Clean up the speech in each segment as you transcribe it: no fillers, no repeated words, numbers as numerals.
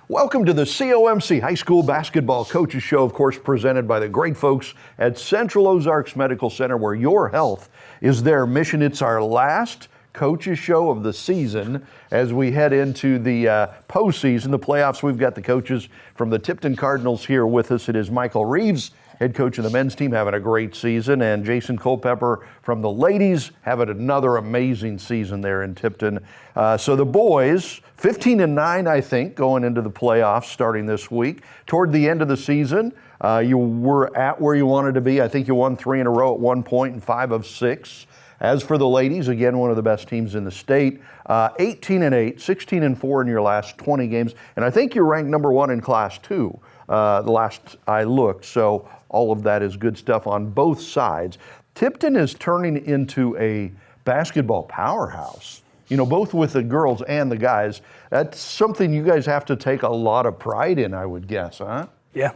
Welcome to the COMC High School Basketball Coaches Show, of course, presented by the great folks at Central Ozarks Medical Center, where your health is their mission. It's our last Coaches Show of the season as we head into the postseason, the playoffs. We've got the coaches from the Tipton Cardinals here with us. It is Michael Reeves, head coach of the men's team, having a great season, and Jason Culpepper from the ladies having another amazing season there in Tipton. So the boys, 15-9, I think, going into the playoffs starting this week. Toward the end of the season, you were at where you wanted to be. I think you won 3 in a row at one point and 5 of 6. As for the ladies, again, one of the best teams in the state, 18-8, 16-4 in your last 20 games. And I think you're ranked number 1 in Class 2 the last I looked. So all of that is good stuff on both sides. Tipton is turning into a basketball powerhouse, you know, both with the girls and the guys. That's something you guys have to take a lot of pride in, I would guess, huh? Yeah.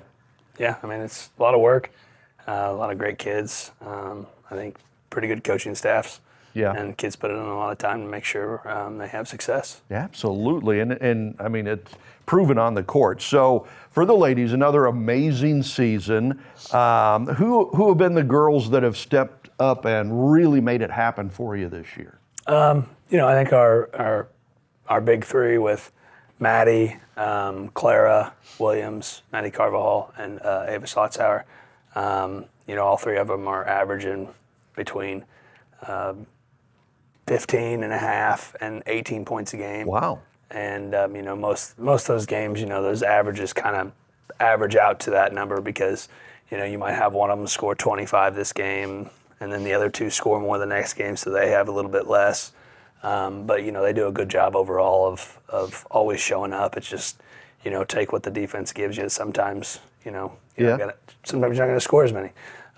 I mean, it's a lot of work, a lot of great kids. I think pretty good coaching staffs. Yeah. And kids put in a lot of time to make sure they have success. Yeah, absolutely. And I mean, it's proven on the court. So for the ladies, another amazing season. Who have been the girls that have stepped up and really made it happen for you this year? You know, I think our big three with Maddie, Clara Williams, Maddie Carvajal, and Ava Slotzauer. You know, all three of them are averaging between 15 and a half and 18 points a game. Wow. And, you know, most of those games, you know, those averages kind of average out to that number because, you know, you might have one of them score 25 this game and then the other two score more the next game, so they have a little bit less. But, you know, they do a good job overall of always showing up. It's just, you know, take what the defense gives you. Sometimes, sometimes you're not going to score as many.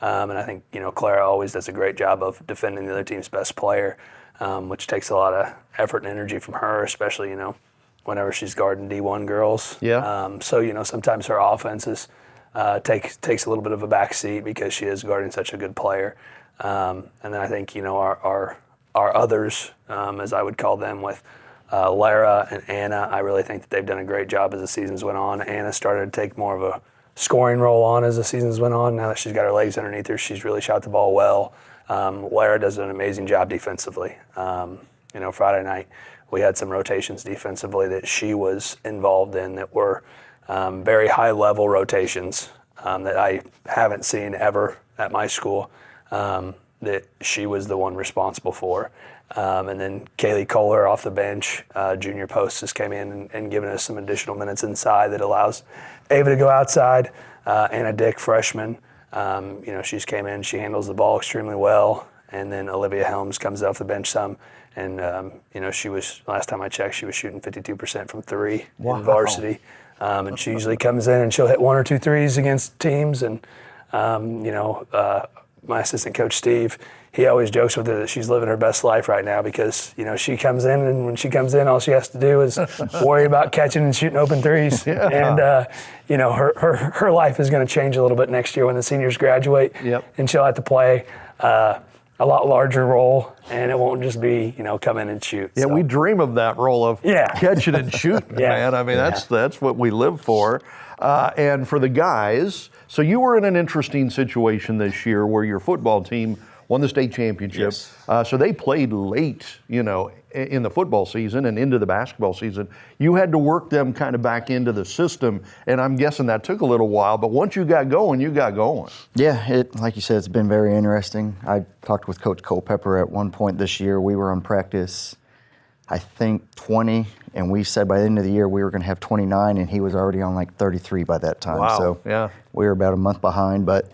And I think, you know, Clara always does a great job of defending the other team's best player, which takes a lot of effort and energy from her, especially, you know, whenever she's guarding D1 girls. Yeah. So, you know, sometimes her offenses takes a little bit of a back seat because she is guarding such a good player. And then I think, you know, our others, as I would call them, with Lara and Anna, I really think that they've done a great job as the seasons went on. Anna started to take more of a scoring role on as the seasons went on. Now that she's got her legs underneath her, she's really shot the ball well. Lara does an amazing job defensively. You know, Friday night we had some rotations defensively that she was involved in that were very high-level rotations that I haven't seen ever at my school that she was the one responsible for. And then Kaylee Kohler off the bench, junior post, just came in and given us some additional minutes inside that allows Ava to go outside. Anna Dick, freshman, you know, she's came in, she handles the ball extremely well. And then Olivia Helms comes off the bench some. And, you know, she was, last time I checked, she was shooting 52% from 3 in varsity. And she usually comes in and she'll hit 1 or 2 threes against teams. And, you know, my assistant coach, Steve, he always jokes with her that she's living her best life right now because, you know, she comes in and when she comes in, all she has to do is worry about catching and shooting open threes. Yeah. And, you know, her life is going to change a little bit next year when the seniors graduate. Yep. And she'll have to play a lot larger role, and it won't just be, you know, come in and shoot. Yeah, so. we dream of that role of catching and shooting, man. I mean, that's what we live for. And for the guys, so you were in an interesting situation this year where your football team won the state championship. Yes. So they played late, you know, in the football season and into the basketball season. You had to work them kind of back into the system, and I'm guessing that took a little while, but once you got going, you got going. Yeah, like you said, it's been very interesting. I talked with Coach Culpepper at one point this year. We were on practice, I think, 20, and we said by the end of the year we were going to have 29, and he was already on like 33 by that time. Wow. So yeah. We were about a month behind, but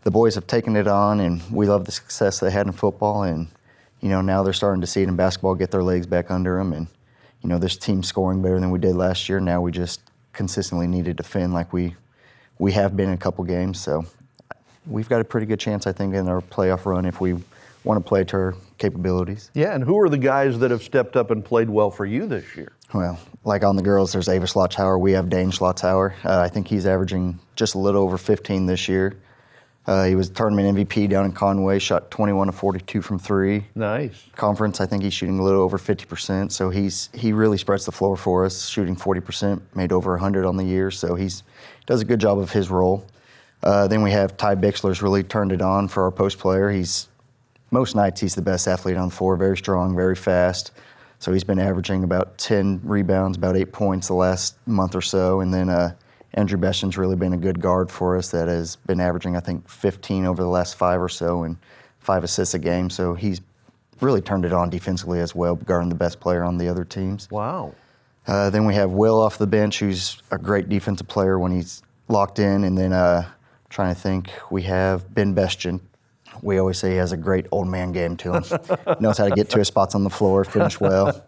the boys have taken it on, and we love the success they had in football, and you know, now they're starting to see it in basketball, get their legs back under them, and you know, this team's scoring better than we did last year. Now we just consistently need to defend like we have been in a couple games, so we've got a pretty good chance, I think, in our playoff run if we want to play to our capabilities. Yeah, and who are the guys that have stepped up and played well for you this year? Well, like on the girls, there's Ava Slotzauer. We have Dane Slotzauer. I think he's averaging just a little over 15 this year. He was tournament MVP down in Conway, shot 21 of 42 from three. Nice. Conference, I think he's shooting a little over 50%, so he really spreads the floor for us, shooting 40%, made over 100 on the year, so does a good job of his role. Then we have Ty Bixler's really turned it on for our post player. Most nights he's the best athlete on the floor, very strong, very fast. So he's been averaging about 10 rebounds, about 8 points the last month or so. And then Andrew Bestion's really been a good guard for us that has been averaging, I think, 15 over the last 5 or so and 5 assists a game. So he's really turned it on defensively as well, guarding the best player on the other teams. Wow. Then we have Will off the bench, who's a great defensive player when he's locked in. And then trying to think, we have Ben Bestion. We always say he has a great old man game to him. Knows how to get to his spots on the floor, finish well.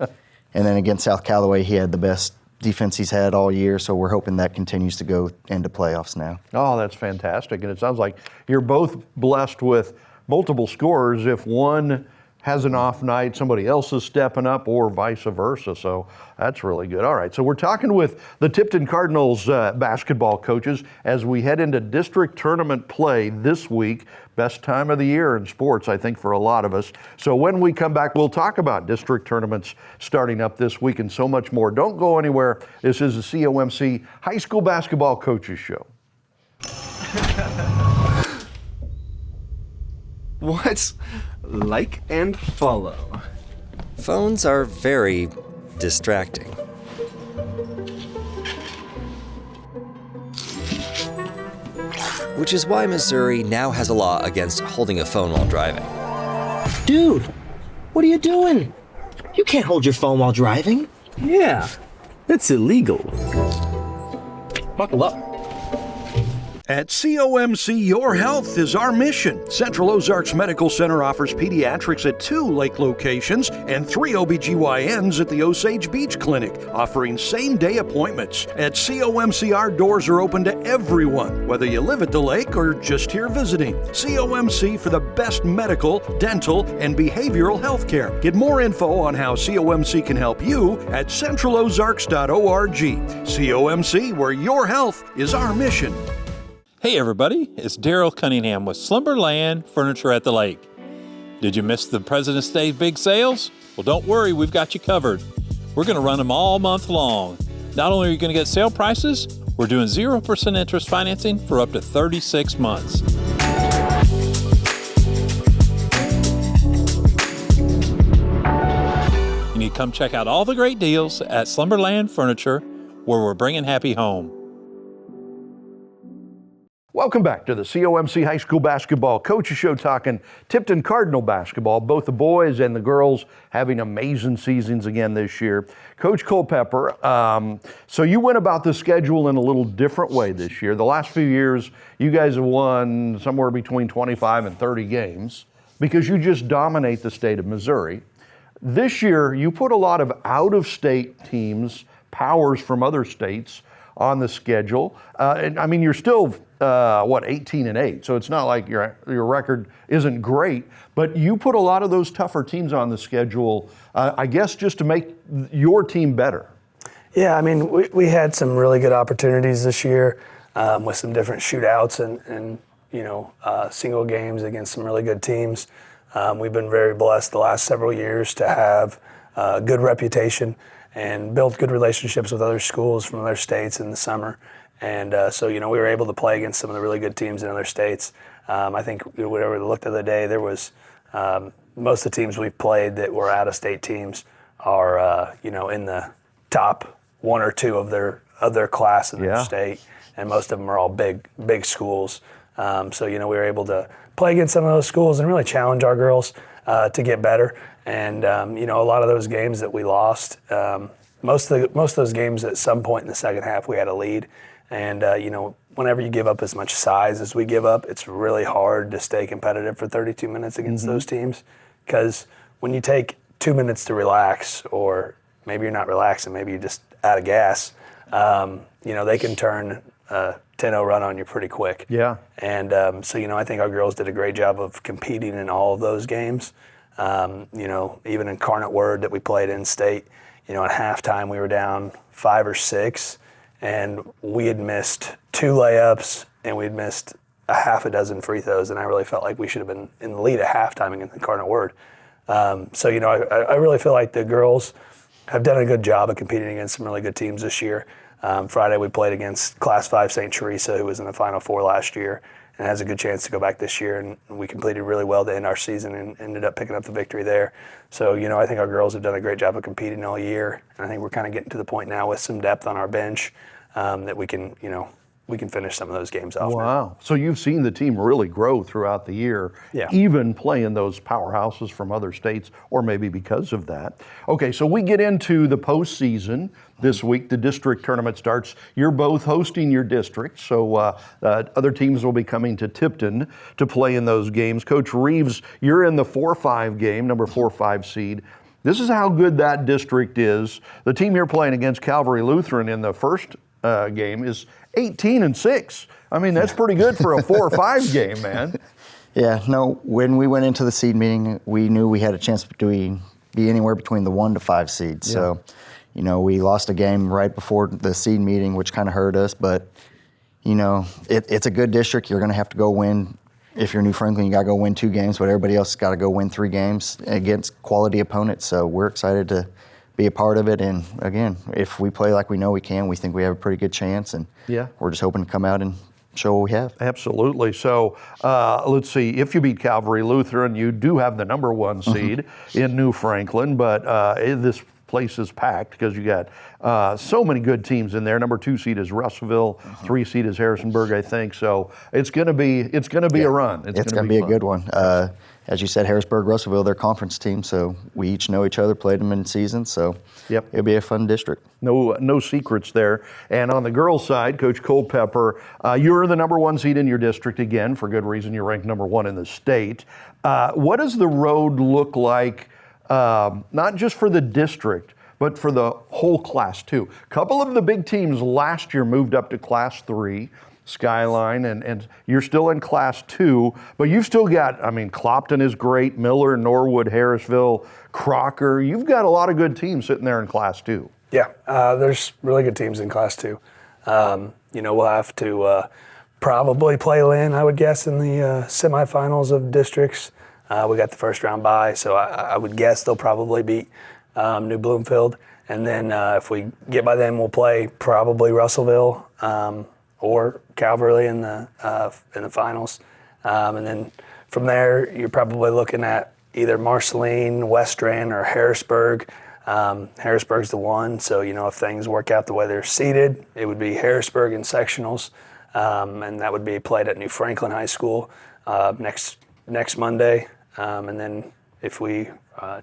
And then against South Callaway, he had the best defense he's had all year, so we're hoping that continues to go into playoffs now. Oh, that's fantastic. And it sounds like you're both blessed with multiple scorers. If one has an off night, somebody else is stepping up, or vice versa. So that's really good. All right, so we're talking with the Tipton Cardinals basketball coaches as we head into district tournament play this week. Best time of the year in sports, I think, for a lot of us. So when we come back, we'll talk about district tournaments starting up this week and so much more. Don't go anywhere. This is the COMC High School Basketball Coaches Show. What? Like and follow. Phones are very distracting. Which is why Missouri now has a law against holding a phone while driving. Dude, what are you doing? You can't hold your phone while driving. Yeah, it's illegal. Buckle up. At COMC, your health is our mission. Central Ozarks Medical Center offers pediatrics at 2 lake locations and 3 OBGYNs at the Osage Beach Clinic, offering same-day appointments. At COMC, our doors are open to everyone, whether you live at the lake or just here visiting. COMC for the best medical, dental, and behavioral health care. Get more info on how COMC can help you at centralozarks.org. COMC, where your health is our mission. Hey everybody, it's Daryl Cunningham with Slumberland Furniture at the Lake. Did you miss the President's Day big sales? Well, don't worry, we've got you covered. We're going to run them all month long. Not only are you going to get sale prices, we're doing 0% interest financing for up to 36 months. You need to come check out all the great deals at Slumberland Furniture, where we're bringing happy home. Welcome back to the COMC High School Basketball Coaches Show, talking Tipton Cardinal basketball. Both the boys and the girls having amazing seasons again this year. Coach Culpepper, so you went about the schedule in a little different way this year. The last few years, you guys have won somewhere between 25 and 30 games because you just dominate the state of Missouri. This year, you put a lot of out-of-state teams, powers from other states, on the schedule. And I mean, you're still 18-8, so it's not like your record isn't great, but you put a lot of those tougher teams on the schedule, I guess just to make your team better. Yeah, I mean, we had some really good opportunities this year with some different shootouts and single games against some really good teams. We've been very blessed the last several years to have a good reputation and built good relationships with other schools from other states in the summer. And so we were able to play against some of the really good teams in other states. I think whenever we looked the other day, there was most of the teams we've played that were out-of-state teams are in the top 1 or 2 of their class in their state, and most of them are all big schools. So we were able to play against some of those schools and really challenge our girls to get better. And a lot of those games that we lost, most of those games at some point in the second half we had a lead. And whenever you give up as much size as we give up, it's really hard to stay competitive for 32 minutes against those teams. Because when you take 2 minutes to relax, or maybe you're not relaxing, maybe you're just out of gas, they can turn a 10-0 run on you pretty quick. Yeah. And so I think our girls did a great job of competing in all of those games. Even Incarnate Word that we played in state, at halftime we were down 5 or 6, and we had missed 2 layups and we'd missed a half a dozen free throws, and I really felt like we should have been in the lead at halftime against the Cardinal Word. So, you know, I really feel like the girls have done a good job of competing against some really good teams this year. Friday we played against Class 5 St. Teresa, who was in the Final Four last year and has a good chance to go back this year. And we completed really well to end our season and ended up picking up the victory there. So, you know, I think our girls have done a great job of competing all year. And I think we're kind of getting to the point now with some depth on our bench that we can, you know, we can finish some of those games off. Wow. So you've seen the team really grow throughout the year, Yeah. even playing those powerhouses from other states, or maybe because of that. Okay, so we get into the postseason this week. The district tournament starts. You're both hosting your district, so other teams will be coming to Tipton to play in those games. Coach Reeves, you're in the 4-5 game, number 4-5 seed. This is how good that district is. The team you're playing against, Calvary Lutheran, in the first game is 18-6. I mean, that's pretty good for a 4-5 game, man. Yeah, no, when we went into the seed meeting, we knew we had a chance to be anywhere between the 1 to 5 seeds. Yeah. So, you know, we lost a game right before the seed meeting, which kind of hurt us. But, you know, it's a good district. You're going to have to go win. If you're New Franklin, you got to go win 2 games, but everybody else has got to go win 3 games against quality opponents. So we're excited to be a part of it. And again, if we play like we know we can, we think we have a pretty good chance. And Yeah. we're just hoping to come out and show what we have. Absolutely. So let's see. If you beat Calvary Lutheran, you do have the number 1 seed in New Franklin, but this place is packed because you got so many good teams in there. Number 2 seed is Russellville, 3 seed is Harrisonburg, I think. So it's going to be a run. It's going to be a good one. As you said, Harrisburg, Russellville, they're conference team, so we each know each other, played them in season, so Yep. it'll be a fun district. No secrets there. And on the girls' side, Coach Culpepper, you're the number 1 seed in your district again, for good reason. You're ranked number 1 in the state. What does the road look like, not just for the district, but for the whole Class 2? A couple of the big teams last year moved up to Class 3. Skyline, and you're still in Class 2, but you've still got, I mean, Clopton is great, Miller, Norwood, Harrisville, Crocker. You've got a lot of good teams sitting there in Class 2. Yeah, there's really good teams in Class 2. You know, we'll have to probably play Lynn, I would guess, in the semifinals of districts. We got the first round bye, so I would guess they'll probably beat New Bloomfield. And then if we get by them, we'll play probably Russellville or Calvary in the finals. And then from there, you're probably looking at either Marceline, Western, or Harrisburg. Harrisburg's the 1, so, you know, if things work out the way they're seeded, it would be Harrisburg in sectionals, and that would be played at New Franklin High School next Monday. And then if we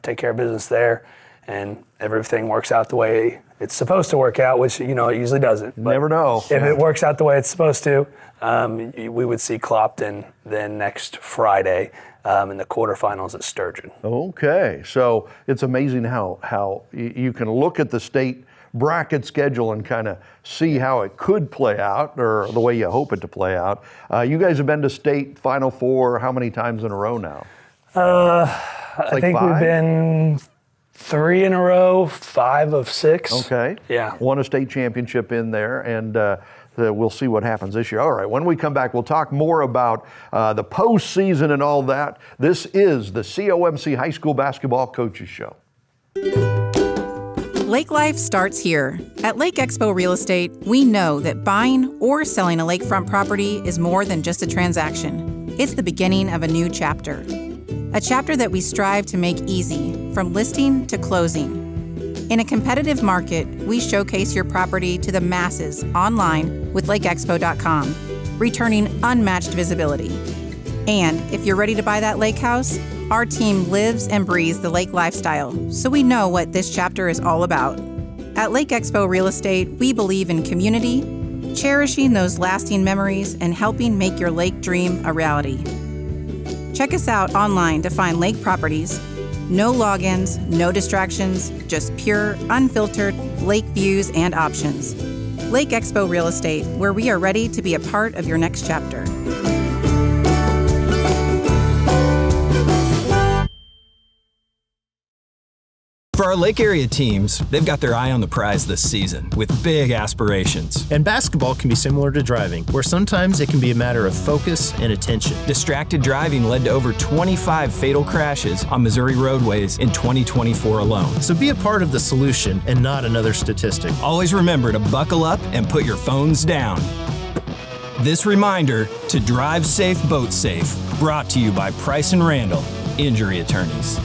take care of business there and everything works out the way it's supposed to work out, which, you know, it usually doesn't. You never know. If it works out the way it's supposed to, we would see Clopton then next Friday in the quarterfinals at Sturgeon. Okay, so it's amazing how you can look at the state bracket schedule and kind of see how it could play out, or the way you hope it to play out. You guys have been to state Final Four how many times in a row now? I think 5? we've been 3 in a row, 5 of 6. Okay. Yeah. Won a state championship in there, and we'll see what happens this year. All right, when we come back, we'll talk more about the postseason and all that. This is the COMC High School Basketball Coaches Show. Lake life starts here. At Lake Expo Real Estate, we know that buying or selling a lakefront property is more than just a transaction. It's the beginning of a new chapter. A chapter that we strive to make easy, from listing to closing. In a competitive market, we showcase your property to the masses online with lakeexpo.com, returning unmatched visibility. And if you're ready to buy that lake house, our team lives and breathes the lake lifestyle, so we know what this chapter is all about. At Lake Expo Real Estate, we believe in community, cherishing those lasting memories, and helping make your lake dream a reality. Check us out online to find lake properties. No logins, no distractions, just pure, unfiltered lake views and options. Lake Expo Real Estate, where we are ready to be a part of your next chapter. For our Lake area teams, they've got their eye on the prize this season with big aspirations. And basketball can be similar to driving, where sometimes it can be a matter of focus and attention. Distracted driving led to over 25 fatal crashes on Missouri roadways in 2024 alone. So be a part of the solution and not another statistic. Always remember to buckle up and put your phones down. This reminder to drive safe, boat safe, brought to you by Price & Randall, injury attorneys.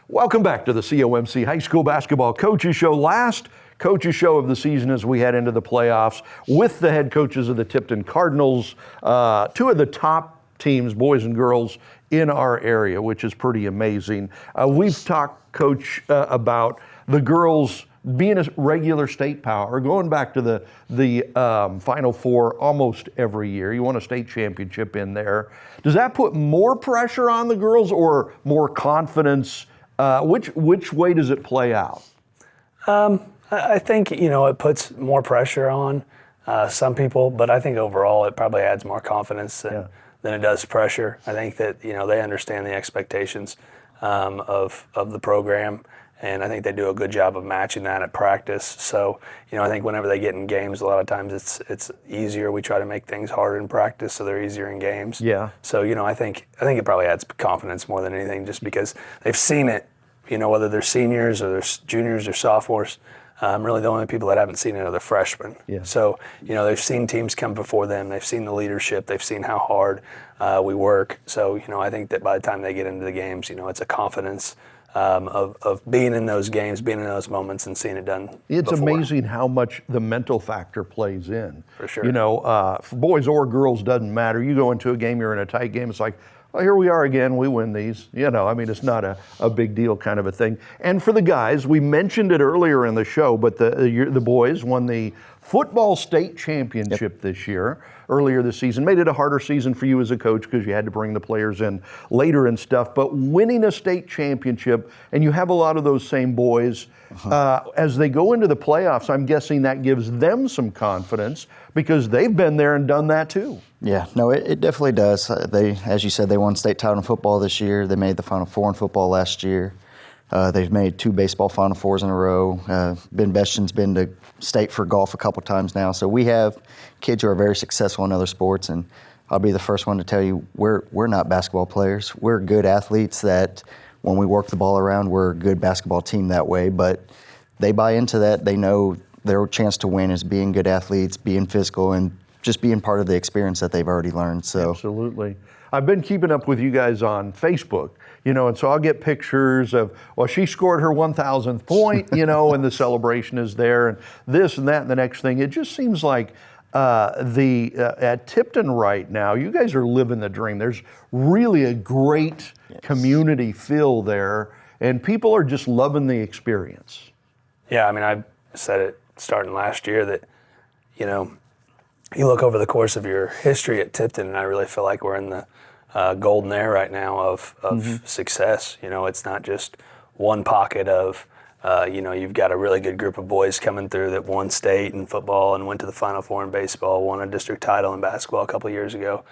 Welcome back to the COMC High School Basketball Coaches Show. Last Coaches Show of the season as we head into the playoffs with the head coaches of the Tipton Cardinals, two of the top teams, boys and girls, in our area, which is pretty amazing. We've talked, Coach, about the girls being a regular state power, going back to the Final Four almost every year. You won a state championship in there. Does that put more pressure on the girls or more confidence? Which way does it play out? I think, it puts more pressure on some people, but I think overall it probably adds more confidence than it does pressure. I think that, they understand the expectations of the program, and I think they do a good job of matching that at practice. So, I think whenever they get in games, a lot of times it's easier. We try to make things harder in practice so they're easier in games. Yeah. So, I think it probably adds confidence more than anything, just because they've seen it, whether they're seniors or they're juniors or sophomores. Really the only people that haven't seen it are the freshmen. Yeah. So, they've seen teams come before them. They've seen the leadership. They've seen how hard we work. So, I think that by the time they get into the games, it's a confidence of being in those games, being in those moments, and seeing it done. It's before. amazing how much the mental factor plays in. For sure. For boys or girls, doesn't matter. You go into a game, you're in a tight game, it's like, well, here we are again, we win these. It's not a big deal kind of a thing. And for the guys, we mentioned it earlier in the show, but the boys won the football state championship this year, earlier this season. Made it a harder season for you as a coach because you had to bring the players in later and stuff. But winning a state championship, and you have a lot of those same boys, as they go into the playoffs, I'm guessing that gives them some confidence because they've been there and done that too. Yeah, no, it definitely does. As you said, they won state title in football this year. They made the Final Four in football last year. They've made 2 baseball Final Fours in a row. Ben Bestion's been to state for golf a couple times now. So we have kids who are very successful in other sports, and I'll be the first one to tell you we're not basketball players. We're good athletes that when we work the ball around, we're a good basketball team that way. But they buy into that. They know their chance to win is being good athletes, being physical, and just being part of the experience that they've already learned. So Absolutely. I've been keeping up with you guys on Facebook, and so I'll get pictures of, well, she scored her 1,000th point, and the celebration is there, and this and that and the next thing. It just seems like at Tipton right now, you guys are living the dream. There's really a great community feel there, and people are just loving the experience. Yeah, I said it starting last year that, you look over the course of your history at Tipton, and I really feel like we're in the golden era right now of success. It's not just one pocket of, you've got a really good group of boys coming through that won state in football and went to the Final Four in baseball, won a district title in basketball a couple of years ago.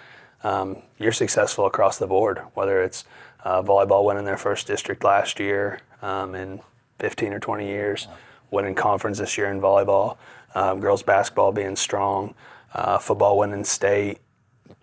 You're successful across the board, whether it's volleyball winning their first district last year in 15 or 20 years, winning conference this year in volleyball, girls basketball being strong, football winning state,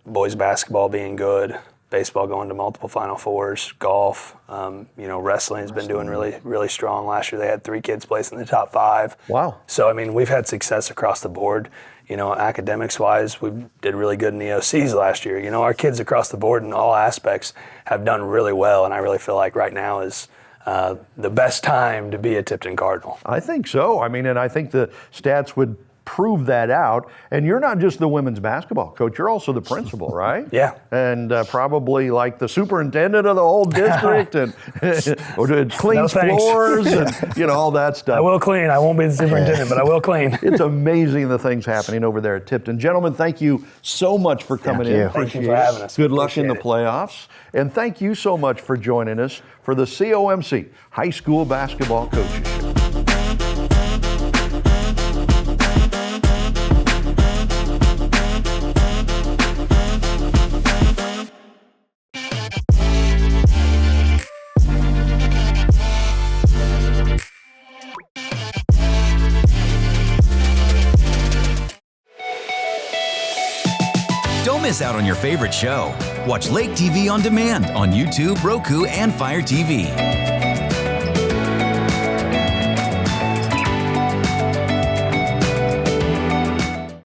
boys basketball being good, baseball going to multiple Final Fours, golf, wrestling's been doing really, really strong. Last year they had 3 kids placed in the top 5. Wow. So, we've had success across the board. Academics-wise, we did really good in the OCs last year. Our kids across the board in all aspects have done really well, and I really feel like right now is the best time to be a Tipton Cardinal. I think so. And I think the stats would prove that out. And you're not just the women's basketball coach, you're also the principal, right? Yeah. And probably like the superintendent of the whole district and cleans floors and all that stuff. I will clean. I won't be the superintendent, but I will clean. It's amazing the things happening over there at Tipton. Gentlemen, thank you so much for coming in. Thank you for having us. Good luck in the playoffs. And thank you so much for joining us for the COMC High School Basketball Coaches Show. miss out on your favorite show. Watch Lake TV on demand on YouTube, Roku, and Fire TV.